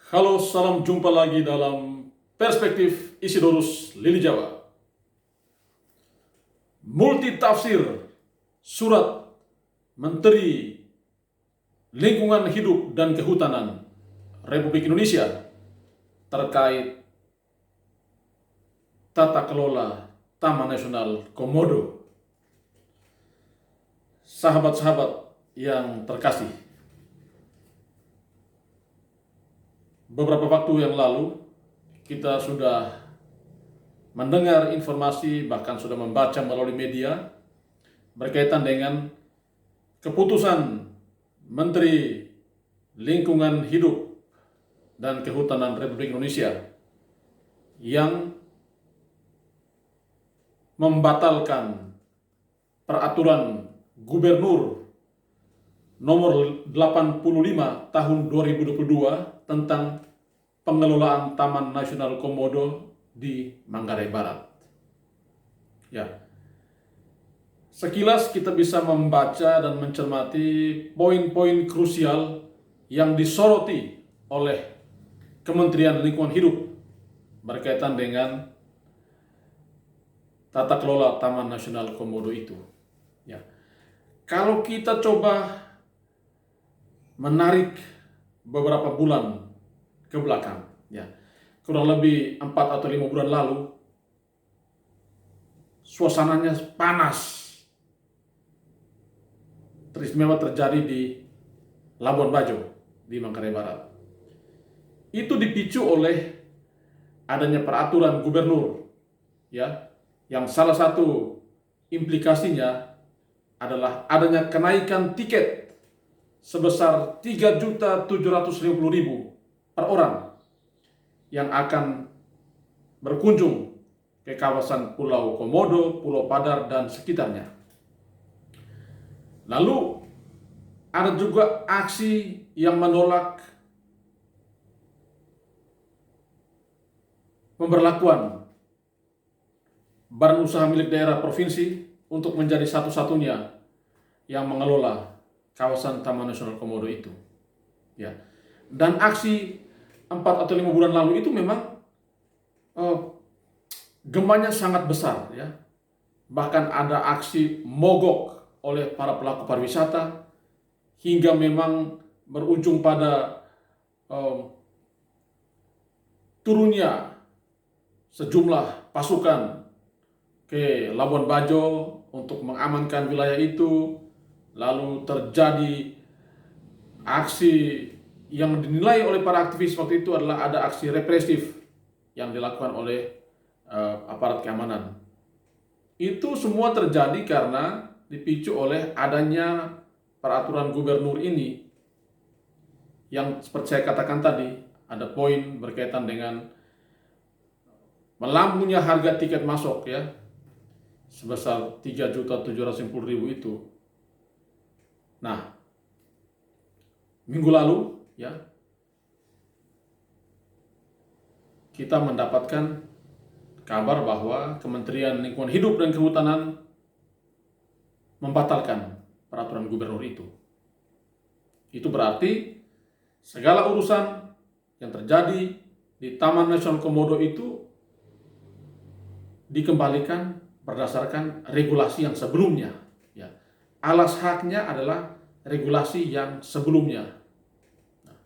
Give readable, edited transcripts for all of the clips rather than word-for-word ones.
Halo, salam jumpa lagi dalam Perspektif Isidorus Lili Jawa. Multitafsir Surat Menteri Lingkungan Hidup dan Kehutanan Republik Indonesia terkait tata kelola Taman Nasional Komodo. Sahabat-sahabat yang terkasih, beberapa waktu yang lalu kita sudah mendengar informasi, bahkan sudah membaca melalui media berkaitan dengan keputusan Menteri Lingkungan Hidup dan Kehutanan Republik Indonesia yang membatalkan peraturan Gubernur nomor 85 tahun 2022 tentang pengelolaan Taman Nasional Komodo di Manggarai Barat. Ya, sekilas kita bisa membaca dan mencermati poin-poin krusial yang disoroti oleh Kementerian Lingkungan Hidup berkaitan dengan tata kelola Taman Nasional Komodo itu. Ya, kalau kita coba menarik beberapa bulan ke belakang, ya, kurang lebih 4 atau 5 bulan lalu, suasananya panas, teristimewa terjadi di Labuan Bajo, di Manggarai Barat. Itu dipicu oleh adanya peraturan gubernur, ya, yang salah satu implikasinya adalah adanya kenaikan tiket sebesar 3.750.000 per orang yang akan berkunjung ke kawasan Pulau Komodo, Pulau Padar, dan sekitarnya. Lalu ada juga aksi yang menolak pemberlakuan badan usaha milik daerah provinsi untuk menjadi satu-satunya yang mengelola kawasan Taman Nasional Komodo itu. Ya. Dan aksi 4 atau 5 bulan lalu itu memang gempanya sangat besar, ya. Bahkan ada aksi mogok oleh para pelaku pariwisata hingga memang berujung pada turunnya sejumlah pasukan ke Labuan Bajo untuk mengamankan wilayah itu. Lalu terjadi aksi yang dinilai oleh para aktivis waktu itu adalah ada aksi represif yang dilakukan oleh aparat keamanan. Itu semua terjadi karena dipicu oleh adanya peraturan gubernur ini yang seperti saya katakan tadi, ada poin berkaitan dengan melambungnya harga tiket masuk, ya, sebesar 3.750.000 itu. Nah, minggu lalu, ya, kita mendapatkan kabar bahwa Kementerian Lingkungan Hidup dan Kehutanan membatalkan peraturan gubernur itu. Itu berarti segala urusan yang terjadi di Taman Nasional Komodo itu dikembalikan berdasarkan regulasi yang sebelumnya. Ya. Alas haknya adalah regulasi yang sebelumnya. Nah,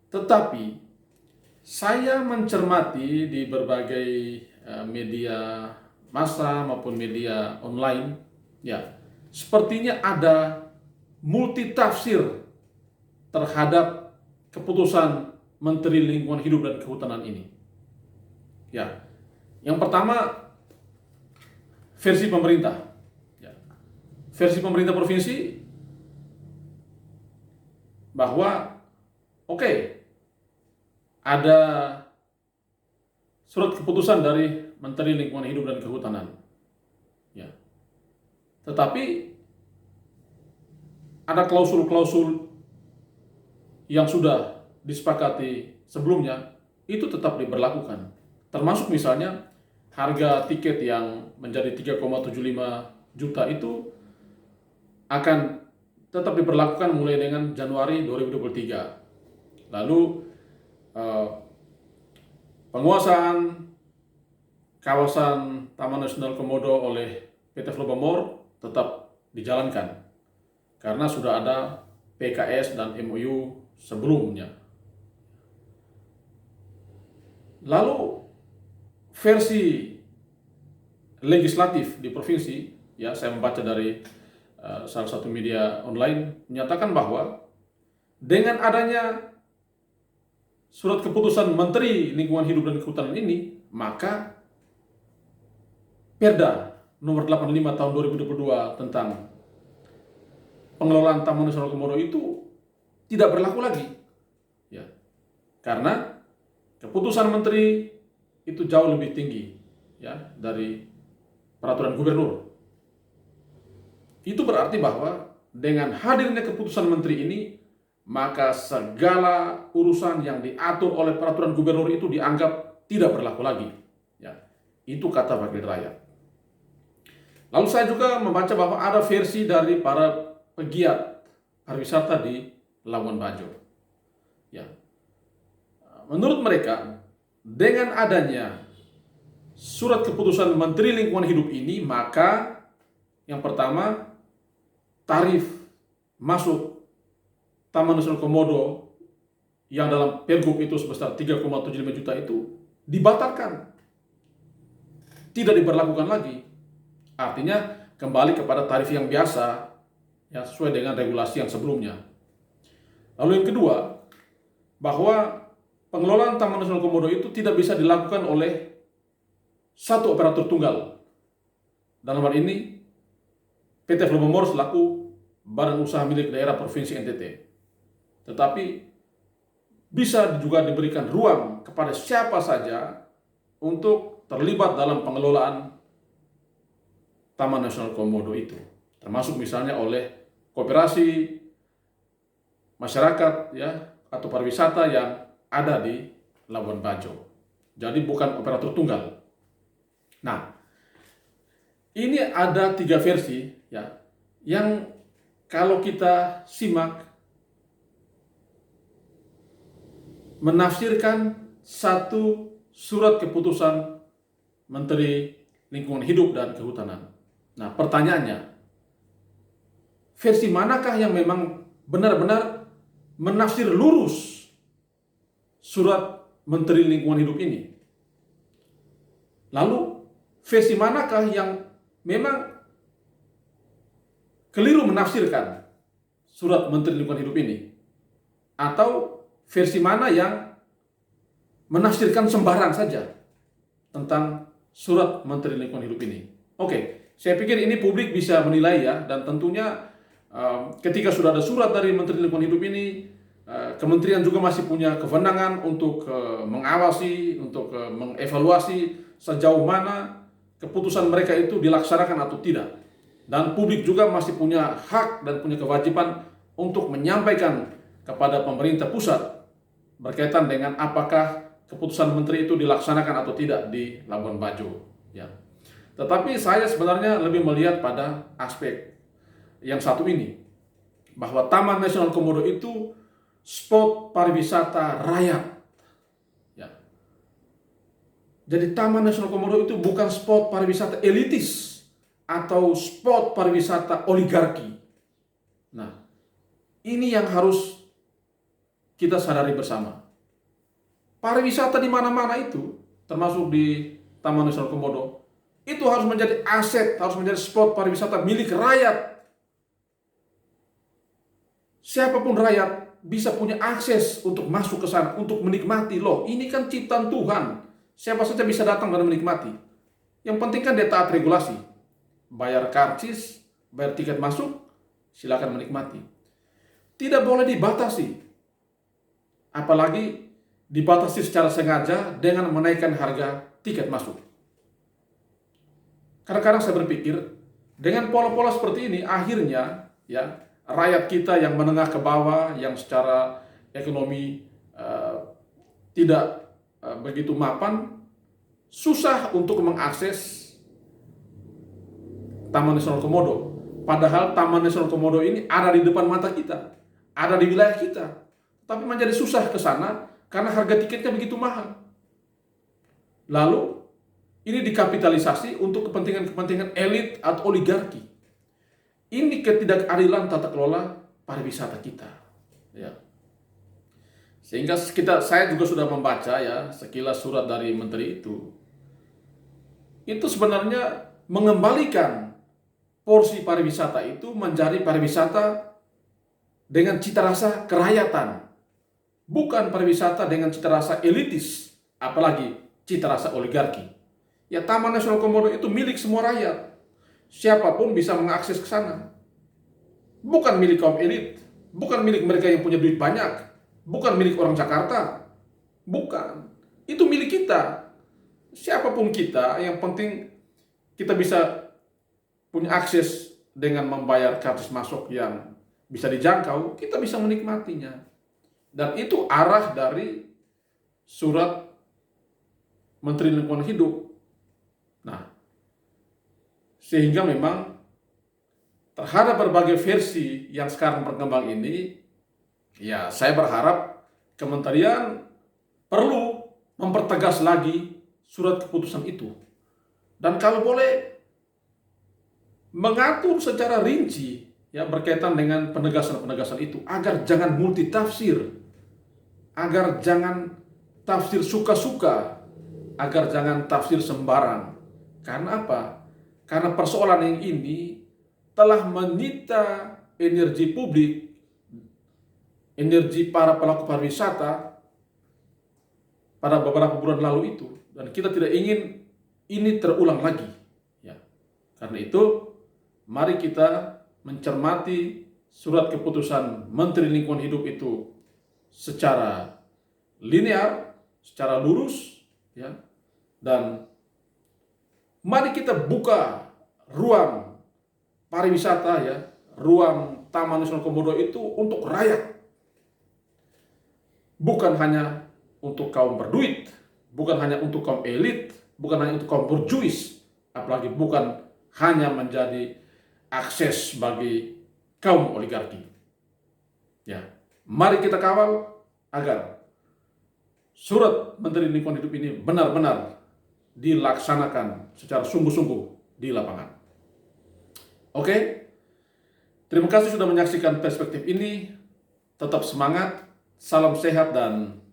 tetapi saya mencermati di berbagai media massa maupun media online, ya, sepertinya ada multitafsir terhadap keputusan Menteri Lingkungan Hidup dan Kehutanan ini. Ya, yang pertama versi pemerintah. Ya. Versi pemerintah provinsi bahwa ada surat keputusan dari Menteri Lingkungan Hidup dan Kehutanan. Ya. Tetapi ada klausul-klausul yang sudah disepakati sebelumnya itu tetap diberlakukan. Termasuk misalnya harga tiket yang menjadi 3,75 juta itu akan tetap diberlakukan mulai dengan Januari 2023. Lalu eh, penguasaan kawasan Taman Nasional Komodo oleh PT Flobamor tetap dijalankan karena sudah ada PKS dan MOU sebelumnya. Lalu versi legislatif di provinsi, ya saya membaca dari salah satu media online menyatakan bahwa dengan adanya surat keputusan Menteri Lingkungan Hidup dan Kehutanan ini, maka Perda nomor 85 tahun 2022 tentang pengelolaan Taman Nasional Komodo itu tidak berlaku lagi. Ya. Karena keputusan menteri itu jauh lebih tinggi ya dari peraturan gubernur. Itu berarti bahwa dengan hadirnya keputusan menteri ini, maka segala urusan yang diatur oleh peraturan gubernur itu dianggap tidak berlaku lagi. Ya. Itu kata wakil rakyat. Lalu saya juga membaca bahwa ada versi dari para pegiat pariwisata di Labuan Bajo. Ya. Menurut mereka, dengan adanya surat keputusan Menteri Lingkungan Hidup ini, maka yang pertama, tarif masuk Taman Nasional Komodo yang dalam Pergub itu sebesar 3,75 juta itu dibatalkan. Tidak diberlakukan lagi. Artinya kembali kepada tarif yang biasa ya sesuai dengan regulasi yang sebelumnya. Lalu yang kedua, bahwa pengelolaan Taman Nasional Komodo itu tidak bisa dilakukan oleh satu operator tunggal. Dalam hal ini PT Flobamor selaku badan usaha milik daerah Provinsi NTT. Tetapi bisa juga diberikan ruang kepada siapa saja untuk terlibat dalam pengelolaan Taman Nasional Komodo itu, termasuk misalnya oleh koperasi masyarakat ya atau pariwisata yang ada di Labuan Bajo. Jadi bukan operator tunggal. Nah, ini ada 3 versi ya yang kalau kita simak menafsirkan satu surat keputusan Menteri Lingkungan Hidup dan Kehutanan. Nah, pertanyaannya, versi manakah yang memang benar-benar menafsir lurus surat Menteri Lingkungan Hidup ini? Lalu, versi manakah yang memang keliru menafsirkan surat Menteri Lingkungan Hidup ini? Atau versi mana yang menafsirkan sembarang saja tentang surat Menteri Lingkungan Hidup ini? Oke. Saya pikir ini publik bisa menilai ya, dan tentunya ketika sudah ada surat dari Menteri Lingkungan Hidup ini, kementerian juga masih punya kewenangan untuk mengawasi, untuk mengevaluasi sejauh mana keputusan mereka itu dilaksanakan atau tidak. Dan publik juga masih punya hak dan punya kewajiban untuk menyampaikan kepada pemerintah pusat berkaitan dengan apakah keputusan menteri itu dilaksanakan atau tidak di Labuan Bajo. Ya. Tetapi saya sebenarnya lebih melihat pada aspek yang satu ini, bahwa Taman Nasional Komodo itu spot pariwisata rakyat. Ya. Jadi Taman Nasional Komodo itu bukan spot pariwisata elitis atau spot pariwisata oligarki. Nah, ini yang harus kita sadari bersama. Pariwisata di mana-mana itu, termasuk di Taman Nasional Komodo, itu harus menjadi aset, harus menjadi spot pariwisata milik rakyat. Siapapun rakyat bisa punya akses untuk masuk ke sana, untuk menikmati. Loh, ini kan ciptaan Tuhan. Siapa saja bisa datang dan menikmati. Yang penting kan dia taat regulasi. Bayar karcis, bayar tiket masuk, silakan menikmati. Tidak boleh dibatasi. Apalagi dibatasi secara sengaja dengan menaikkan harga tiket masuk. Kadang-kadang saya berpikir, dengan pola-pola seperti ini, akhirnya ya rakyat kita yang menengah ke bawah, yang secara ekonomi tidak begitu mapan, susah untuk mengakses Taman Nasional Komodo. Padahal Taman Nasional Komodo ini ada di depan mata kita, ada di wilayah kita, tapi menjadi susah ke sana karena harga tiketnya begitu mahal. Lalu ini dikapitalisasi untuk kepentingan-kepentingan elit atau oligarki. Ini ketidakadilan tata kelola pariwisata kita. Ya. Sehingga saya juga sudah membaca ya sekilas surat dari menteri itu. Itu sebenarnya mengembalikan porsi pariwisata itu menjadi pariwisata dengan cita rasa kerakyatan. Bukan pariwisata dengan cita rasa elitis, apalagi cita rasa oligarki. Ya, Taman Nasional Komodo itu milik semua rakyat. Siapapun bisa mengakses ke sana. Bukan milik kaum elit, bukan milik mereka yang punya duit banyak, bukan milik orang Jakarta. Bukan. Itu milik kita. Siapapun kita, yang penting kita bisa punya akses dengan membayar karcis masuk yang bisa dijangkau, kita bisa menikmatinya. Dan itu arah dari surat Menteri Lingkungan Hidup. Nah, sehingga memang terhadap berbagai versi yang sekarang berkembang ini, ya saya berharap kementerian perlu mempertegas lagi surat keputusan itu. Dan kalau boleh mengatur secara rinci ya berkaitan dengan penegasan-penegasan itu agar jangan multitafsir, agar jangan tafsir suka-suka, agar jangan tafsir sembarang. Karena apa? Karena persoalan yang ini telah menyita energi publik, energi para pelaku pariwisata pada beberapa bulan lalu itu, dan kita tidak ingin ini terulang lagi. Ya. Karena itu, mari kita mencermati surat keputusan Menteri Lingkungan Hidup itu secara linear, secara lurus, ya, dan mari kita buka ruang pariwisata, ya, ruang Taman Nasional Komodo itu untuk rakyat, bukan hanya untuk kaum berduit, bukan hanya untuk kaum elit, bukan hanya untuk kaum borjuis, apalagi bukan hanya menjadi akses bagi kaum oligarki. Ya, mari kita kawal agar surat Menteri Lingkungan Hidup ini benar-benar dilaksanakan secara sungguh-sungguh di lapangan. Oke, terima kasih sudah menyaksikan perspektif ini. Tetap semangat, salam sehat, dan